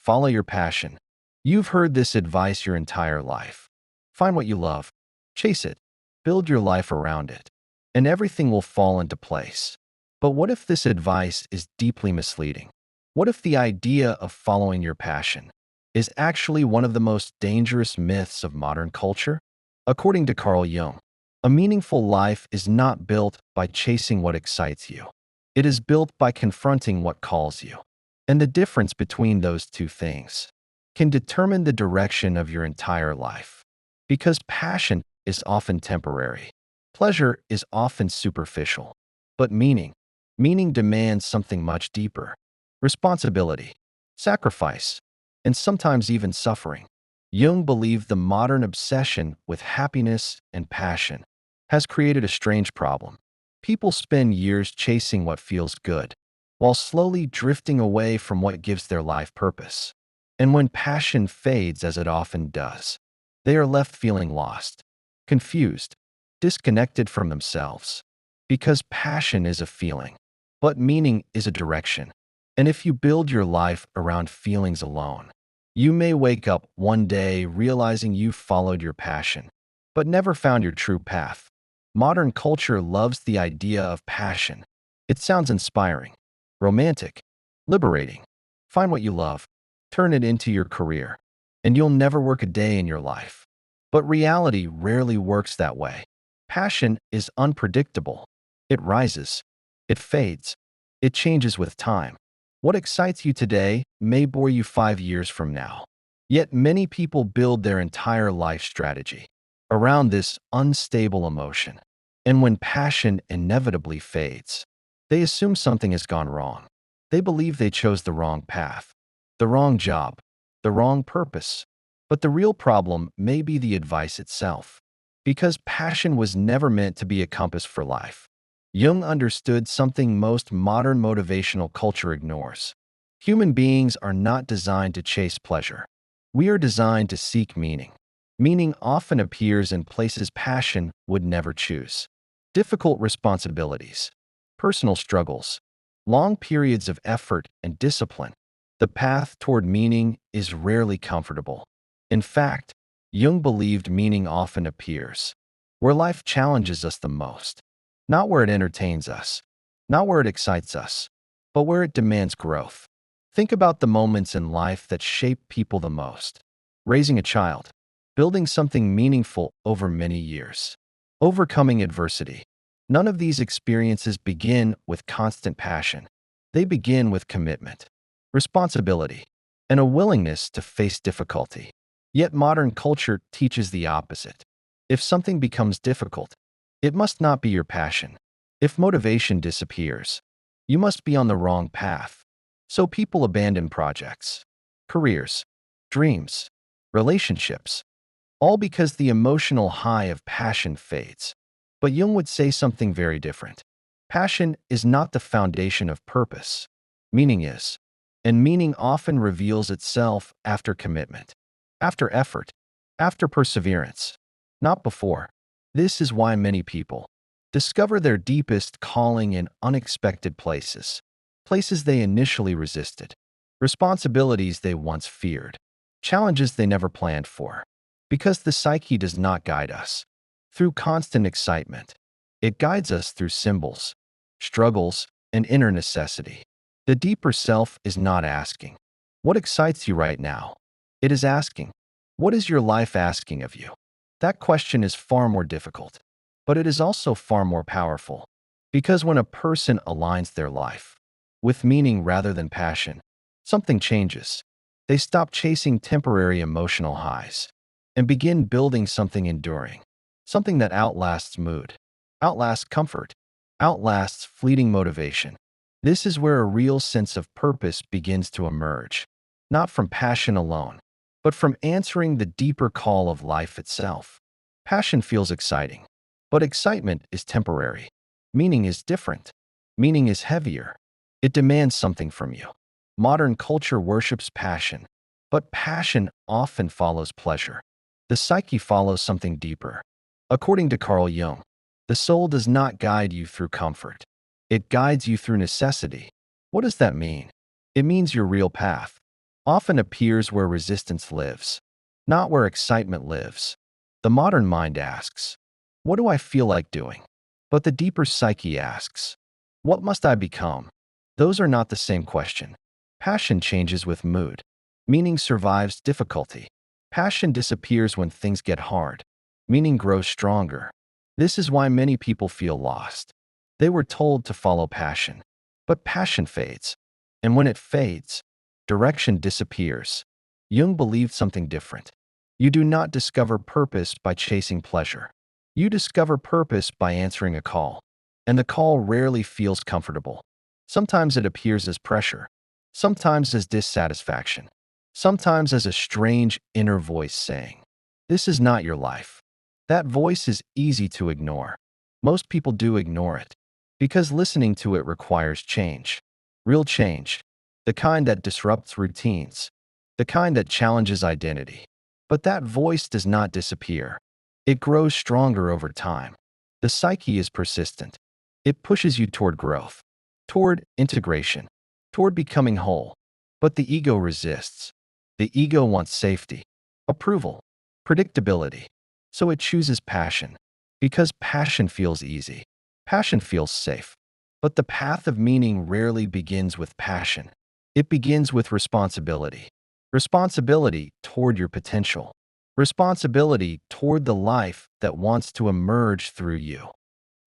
Follow your passion. You've heard this advice your entire life. Find what you love, chase it, build your life around it, and everything will fall into place. But what if this advice is deeply misleading? What if the idea of following your passion is actually one of the most dangerous myths of modern culture? According to Carl Jung, a meaningful life is not built by chasing what excites you. It is built by confronting what calls you. And the difference between those two things can determine the direction of your entire life. Because passion is often temporary, pleasure is often superficial, but meaning demands something much deeper: responsibility, sacrifice, and sometimes even suffering. Jung believed the modern obsession with happiness and passion has created a strange problem. People spend years chasing what feels good, while slowly drifting away from what gives their life purpose. And when passion fades, as it often does, they are left feeling lost, confused, disconnected from themselves. Because passion is a feeling, but meaning is a direction. And if you build your life around feelings alone, you may wake up one day realizing you followed your passion, but never found your true path. Modern culture loves the idea of passion. It sounds inspiring, romantic, liberating. Find what you love, turn it into your career, and you'll never work a day in your life. But reality rarely works that way. Passion is unpredictable. It rises, it fades, it changes with time. What excites you today may bore you 5 years from now. Yet many people build their entire life strategy around this unstable emotion. And when passion inevitably fades, they assume something has gone wrong. They believe they chose the wrong path, the wrong job, the wrong purpose. But the real problem may be the advice itself. Because passion was never meant to be a compass for life. Jung understood something most modern motivational culture ignores. Human beings are not designed to chase pleasure. We are designed to seek meaning. Meaning often appears in places passion would never choose. Difficult responsibilities, personal struggles, long periods of effort and discipline. The path toward meaning is rarely comfortable. In fact, Jung believed meaning often appears where life challenges us the most. Not where it entertains us, not where it excites us, but where it demands growth. Think about the moments in life that shape people the most. Raising a child, building something meaningful over many years, overcoming adversity. None of these experiences begin with constant passion. They begin with commitment, responsibility, and a willingness to face difficulty. Yet modern culture teaches the opposite. If something becomes difficult, it must not be your passion. If motivation disappears, you must be on the wrong path. So people abandon projects, careers, dreams, relationships, all because the emotional high of passion fades. But Jung would say something very different. Passion is not the foundation of purpose. Meaning is. And meaning often reveals itself after commitment, after effort, after perseverance, not before. This is why many people discover their deepest calling in unexpected places, places they initially resisted, responsibilities they once feared, challenges they never planned for. Because the psyche does not guide us through constant excitement. It guides us through symbols, struggles, and inner necessity. The deeper self is not asking, "What excites you right now?" It is asking, "What is your life asking of you?" That question is far more difficult, but it is also far more powerful. Because when a person aligns their life with meaning rather than passion, something changes. They stop chasing temporary emotional highs and begin building something enduring, something that outlasts mood, outlasts comfort, outlasts fleeting motivation. This is where a real sense of purpose begins to emerge, not from passion alone, but from answering the deeper call of life itself. Passion feels exciting, but excitement is temporary. Meaning is different. Meaning is heavier. It demands something from you. Modern culture worships passion, but passion often follows pleasure. The psyche follows something deeper. According to Carl Jung, the soul does not guide you through comfort. It guides you through necessity. What does that mean? It means your real path, often appears where resistance lives, not where excitement lives. The modern mind asks, what do I feel like doing? But the deeper psyche asks, what must I become? Those are not the same question. Passion changes with mood. Meaning survives difficulty. Passion disappears when things get hard. Meaning grows stronger. This is why many people feel lost. They were told to follow passion, but passion fades. And when it fades, direction disappears. Jung believed something different. You do not discover purpose by chasing pleasure. You discover purpose by answering a call. And the call rarely feels comfortable. Sometimes it appears as pressure. Sometimes as dissatisfaction. Sometimes as a strange inner voice saying, this is not your life. That voice is easy to ignore. Most people do ignore it because listening to it requires change. Real change. The kind that disrupts routines. The kind that challenges identity. But that voice does not disappear. It grows stronger over time. The psyche is persistent. It pushes you toward growth, toward integration, toward becoming whole. But the ego resists. The ego wants safety, approval, predictability. So it chooses passion. Because passion feels easy. Passion feels safe. But the path of meaning rarely begins with passion. It begins with responsibility. Responsibility toward your potential. Responsibility toward the life that wants to emerge through you.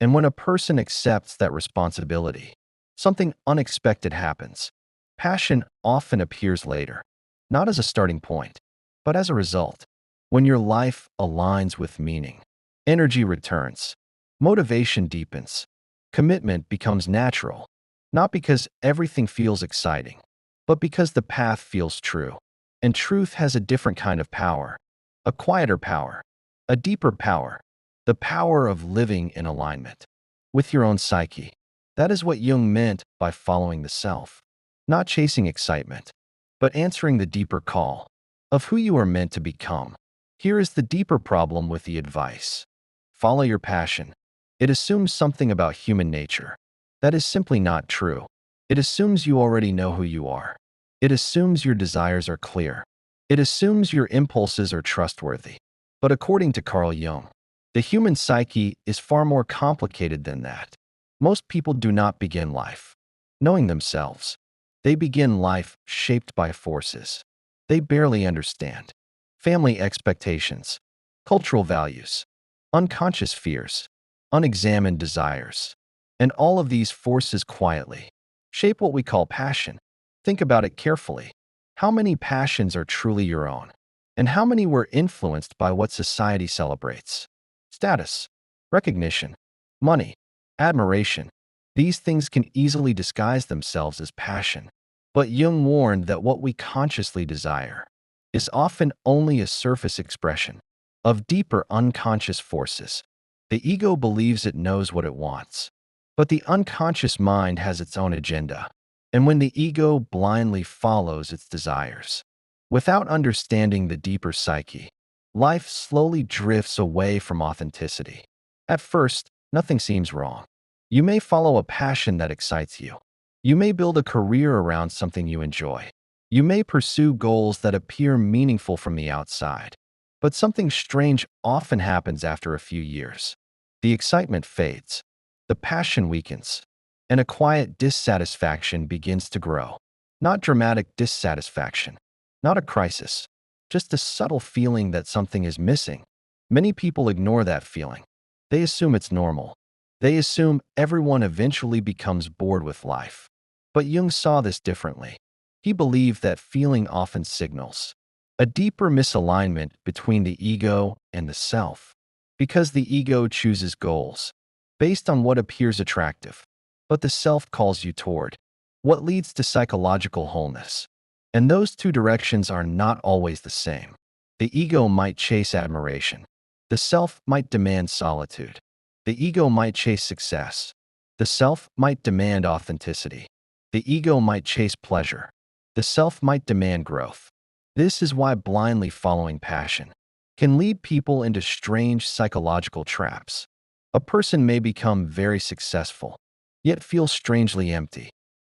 And when a person accepts that responsibility, something unexpected happens. Passion often appears later, not as a starting point, but as a result. When your life aligns with meaning, energy returns, motivation deepens, commitment becomes natural, not because everything feels exciting, but because the path feels true. And truth has a different kind of power, a quieter power, a deeper power, the power of living in alignment with your own psyche. That is what Jung meant by following the self, not chasing excitement, but answering the deeper call of who you are meant to become. Here is the deeper problem with the advice. Follow your passion. It assumes something about human nature. That is simply not true. It assumes you already know who you are. It assumes your desires are clear. It assumes your impulses are trustworthy. But according to Carl Jung, the human psyche is far more complicated than that. Most people do not begin life knowing themselves. They begin life shaped by forces they barely understand. Family expectations, cultural values, unconscious fears, unexamined desires. And all of these forces quietly shape what we call passion. Think about it carefully. How many passions are truly your own? And how many were influenced by what society celebrates? Status, recognition, money, admiration. These things can easily disguise themselves as passion. But Jung warned that what we consciously desire is often only a surface expression of deeper unconscious forces. The ego believes it knows what it wants, but the unconscious mind has its own agenda. And when the ego blindly follows its desires, without understanding the deeper psyche, life slowly drifts away from authenticity. At first, nothing seems wrong. You may follow a passion that excites you. You may build a career around something you enjoy. You may pursue goals that appear meaningful from the outside. But something strange often happens after a few years. The excitement fades. The passion weakens. And a quiet dissatisfaction begins to grow. Not dramatic dissatisfaction. Not a crisis. Just a subtle feeling that something is missing. Many people ignore that feeling. They assume it's normal. They assume everyone eventually becomes bored with life. But Jung saw this differently. He believed that feeling often signals a deeper misalignment between the ego and the self. Because the ego chooses goals based on what appears attractive, but the self calls you toward what leads to psychological wholeness. And those two directions are not always the same. The ego might chase admiration. The self might demand solitude. The ego might chase success. The self might demand authenticity. The ego might chase pleasure. The self might demand growth. This is why blindly following passion can lead people into strange psychological traps. A person may become very successful, yet feel strangely empty.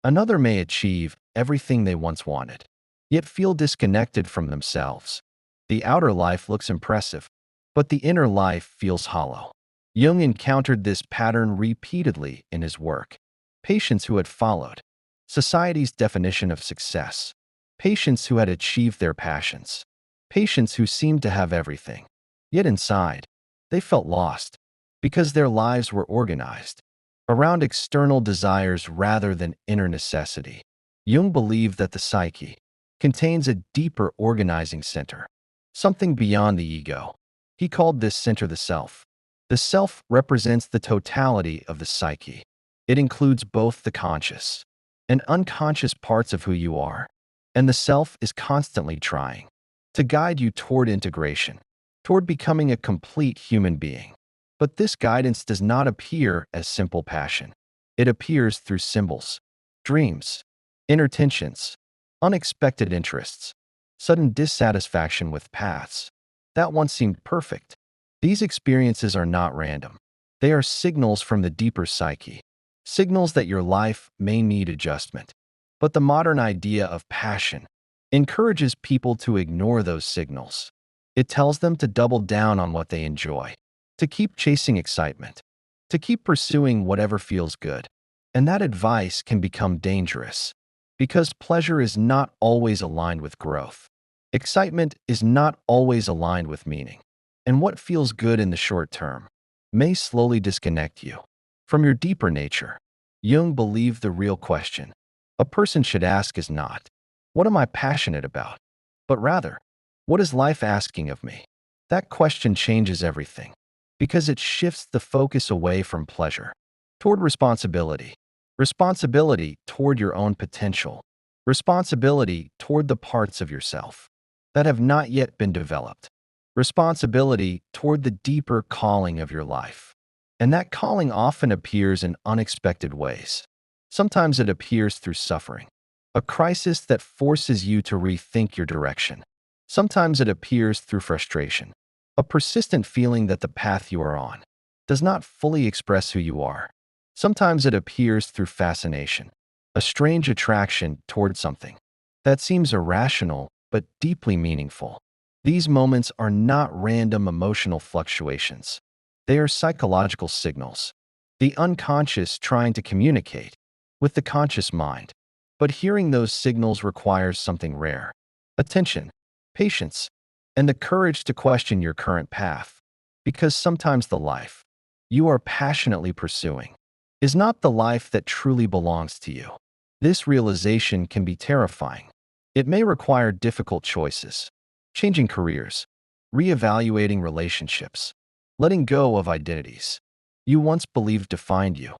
Another may achieve everything they once wanted, yet feel disconnected from themselves. The outer life looks impressive, but the inner life feels hollow. Jung encountered this pattern repeatedly in his work. Patients who had followed society's definition of success, patients who had achieved their passions, patients who seemed to have everything. Yet inside, they felt lost because their lives were organized around external desires rather than inner necessity. Jung believed that the psyche contains a deeper organizing center, something beyond the ego. He called this center the self. The self represents the totality of the psyche. It includes both the conscious and unconscious parts of who you are, and the self is constantly trying to guide you toward integration, toward becoming a complete human being. But this guidance does not appear as simple passion. It appears through symbols, dreams, inner tensions, unexpected interests, sudden dissatisfaction with paths that once seemed perfect. These experiences are not random. They are signals from the deeper psyche, signals that your life may need adjustment. But the modern idea of passion encourages people to ignore those signals. It tells them to double down on what they enjoy, to keep chasing excitement, to keep pursuing whatever feels good. And that advice can become dangerous because pleasure is not always aligned with growth. Excitement is not always aligned with meaning. And what feels good in the short term may slowly disconnect you from your deeper nature. Jung believed the real question a person should ask is not, "What am I passionate about?" but rather, "What is life asking of me?" That question changes everything because it shifts the focus away from pleasure toward responsibility, responsibility toward your own potential, responsibility toward the parts of yourself that have not yet been developed, responsibility toward the deeper calling of your life. And that calling often appears in unexpected ways. Sometimes it appears through suffering, a crisis that forces you to rethink your direction. Sometimes it appears through frustration, a persistent feeling that the path you are on does not fully express who you are. Sometimes it appears through fascination, a strange attraction toward something that seems irrational but deeply meaningful. These moments are not random emotional fluctuations. They are psychological signals, the unconscious trying to communicate with the conscious mind. But hearing those signals requires something rare: attention, patience, and the courage to question your current path. Because sometimes the life you are passionately pursuing is not the life that truly belongs to you. This realization can be terrifying. It may require difficult choices, changing careers, reevaluating relationships, letting go of identities you once believed defined you.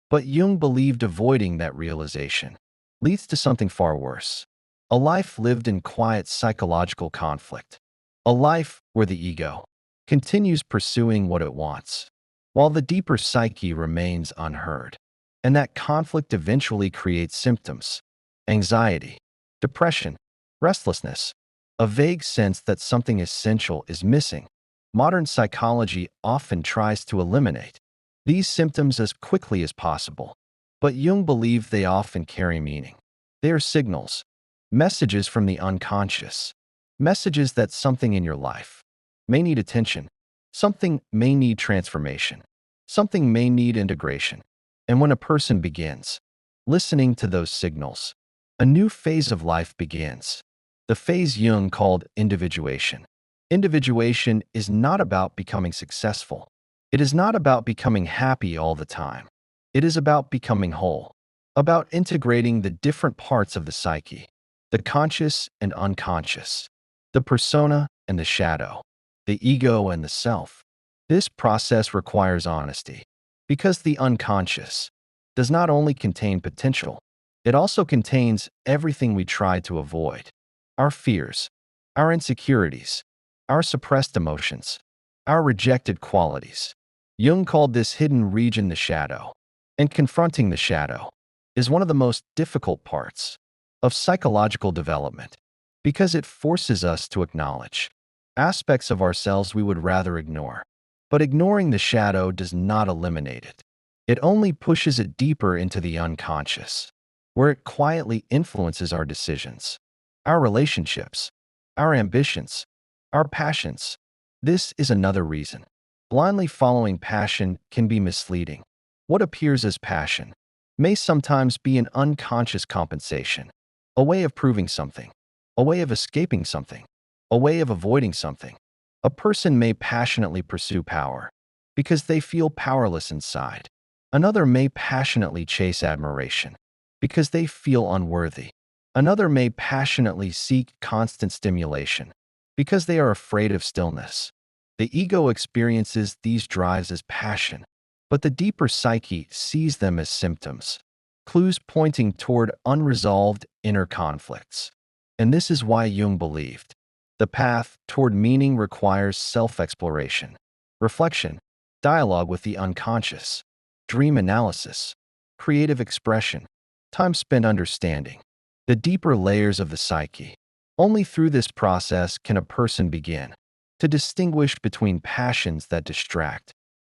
But Jung believed avoiding that realization leads to something far worse: a life lived in quiet psychological conflict, a life where the ego continues pursuing what it wants, while the deeper psyche remains unheard. And that conflict eventually creates symptoms: anxiety, depression, restlessness, a vague sense that something essential is missing. Modern psychology often tries to eliminate these symptoms as quickly as possible, but Jung believed they often carry meaning. They are signals, messages from the unconscious, messages that something in your life may need attention, something may need transformation, something may need integration. And when a person begins listening to those signals, a new phase of life begins, the phase Jung called individuation. Individuation is not about becoming successful. It is not about becoming happy all the time. It is about becoming whole, about integrating the different parts of the psyche, the conscious and unconscious, the persona and the shadow, the ego and the self. This process requires honesty, because the unconscious does not only contain potential, it also contains everything we try to avoid: our fears, our insecurities, our suppressed emotions, our rejected qualities. Jung called this hidden region the shadow, and confronting the shadow is one of the most difficult parts of psychological development because it forces us to acknowledge aspects of ourselves we would rather ignore. But ignoring the shadow does not eliminate it. It only pushes it deeper into the unconscious, where it quietly influences our decisions, our relationships, our ambitions, our passions. This is another reason. Blindly following passion can be misleading. What appears as passion may sometimes be an unconscious compensation, a way of proving something, a way of escaping something, a way of avoiding something. A person may passionately pursue power because they feel powerless inside. Another may passionately chase admiration because they feel unworthy. Another may passionately seek constant stimulation because they are afraid of stillness. The ego experiences these drives as passion, but the deeper psyche sees them as symptoms, clues pointing toward unresolved inner conflicts. And this is why Jung believed the path toward meaning requires self-exploration, reflection, dialogue with the unconscious, dream analysis, creative expression, time spent understanding the deeper layers of the psyche. Only through this process can a person begin to distinguish between passions that distract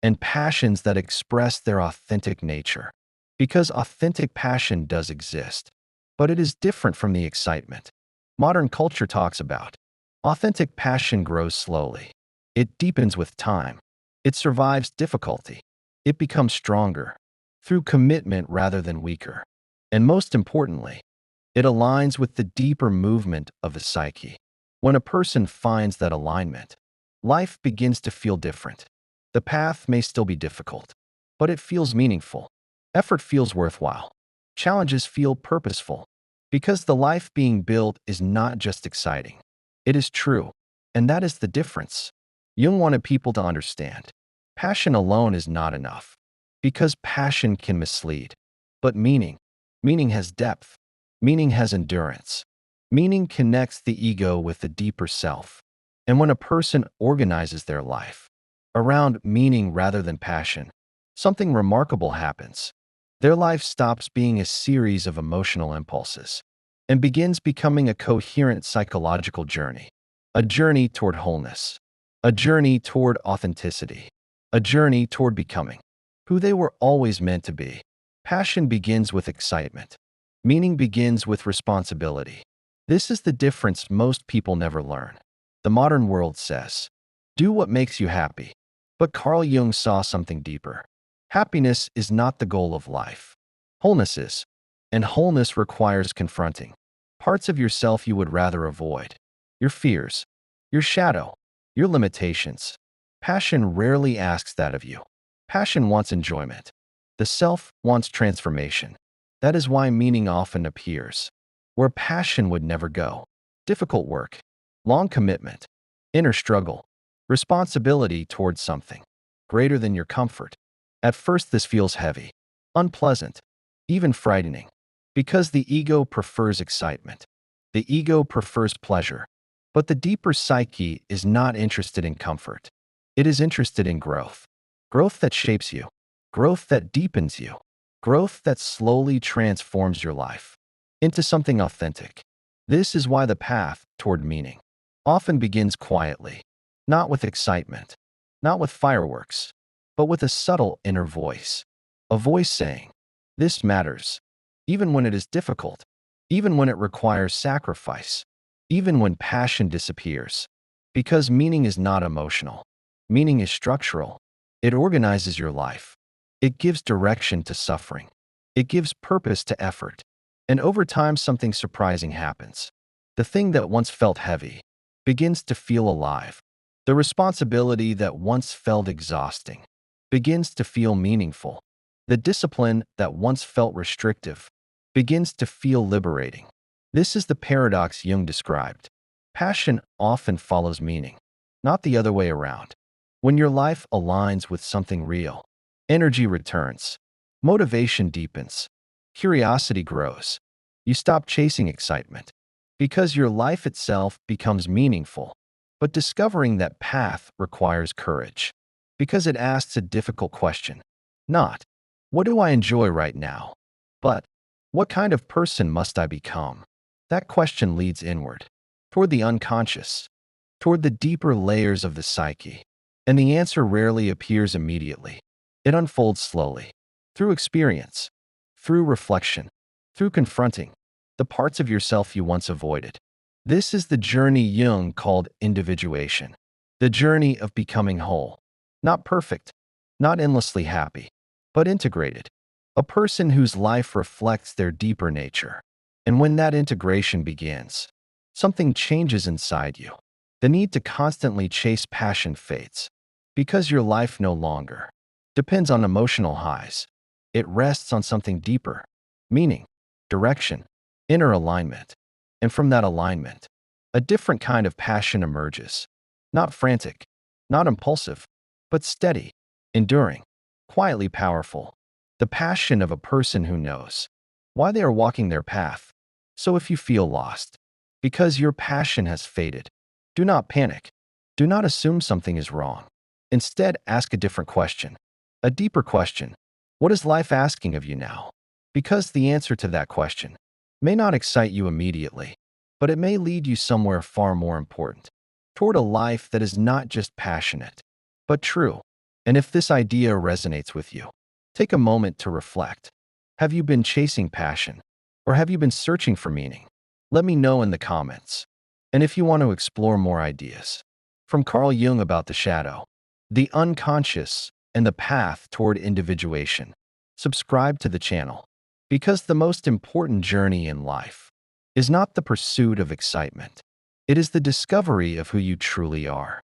and passions that express their authentic nature. Because authentic passion does exist, but it is different from the excitement modern culture talks about. Authentic passion grows slowly. It deepens with time. It survives difficulty. It becomes stronger through commitment rather than weaker. And most importantly, it aligns with the deeper movement of the psyche. When a person finds that alignment, life begins to feel different. The path may still be difficult, but it feels meaningful. Effort feels worthwhile. Challenges feel purposeful. Because the life being built is not just exciting. It is true, and that is the difference. Jung wanted people to understand. Passion alone is not enough, because passion can mislead. But meaning has depth. Meaning has endurance. Meaning connects the ego with the deeper self. And when a person organizes their life around meaning rather than passion, something remarkable happens. Their life stops being a series of emotional impulses and begins becoming a coherent psychological journey, a journey toward wholeness, a journey toward authenticity, a journey toward becoming who they were always meant to be. Passion begins with excitement. Meaning begins with responsibility. This is the difference most people never learn. The modern world says, do what makes you happy. But Carl Jung saw something deeper. Happiness is not the goal of life. Wholeness is. And wholeness requires confronting parts of yourself you would rather avoid. Your fears, your shadow, your limitations. Passion rarely asks that of you. Passion wants enjoyment. The self wants transformation. That is why meaning often appears where passion would never go. Difficult work, long commitment, inner struggle, responsibility towards something greater than your comfort. At first this feels heavy, unpleasant, even frightening, because the ego prefers excitement. The ego prefers pleasure. But the deeper psyche is not interested in comfort. It is interested in growth. Growth that shapes you. Growth that deepens you. Growth that slowly transforms your life into something authentic. This is why the path toward meaning often begins quietly, not with excitement, not with fireworks, but with a subtle inner voice. A voice saying, this matters, even when it is difficult, even when it requires sacrifice, even when passion disappears. Because meaning is not emotional. Meaning is structural. It organizes your life. It gives direction to suffering. It gives purpose to effort. And over time, something surprising happens. The thing that once felt heavy begins to feel alive. The responsibility that once felt exhausting begins to feel meaningful. The discipline that once felt restrictive begins to feel liberating. This is the paradox Jung described. Passion often follows meaning, not the other way around. When your life aligns with something real, energy returns, motivation deepens, curiosity grows. You stop chasing excitement because your life itself becomes meaningful. But discovering that path requires courage because it asks a difficult question. Not, what do I enjoy right now? But, what kind of person must I become? That question leads inward, toward the unconscious, toward the deeper layers of the psyche. And the answer rarely appears immediately. It unfolds slowly, through experience, through reflection, through confronting the parts of yourself you once avoided. This is the journey Jung called individuation, the journey of becoming whole. Not perfect, not endlessly happy, but integrated. A person whose life reflects their deeper nature. And when that integration begins, something changes inside you. The need to constantly chase passion fades, because your life no longer depends on emotional highs. It rests on something deeper, meaning, direction, inner alignment. And from that alignment, a different kind of passion emerges. Not frantic, not impulsive, but steady, enduring, quietly powerful. The passion of a person who knows why they are walking their path. So if you feel lost, because your passion has faded, do not panic. Do not assume something is wrong. Instead, ask a different question, a deeper question. What is life asking of you now? Because the answer to that question may not excite you immediately, but it may lead you somewhere far more important, toward a life that is not just passionate, but true. And if this idea resonates with you, take a moment to reflect. Have you been chasing passion, or have you been searching for meaning? Let me know in the comments. And if you want to explore more ideas from Carl Jung about the shadow, the unconscious, and the path toward individuation, subscribe to the channel. Because the most important journey in life is not the pursuit of excitement. It is the discovery of who you truly are.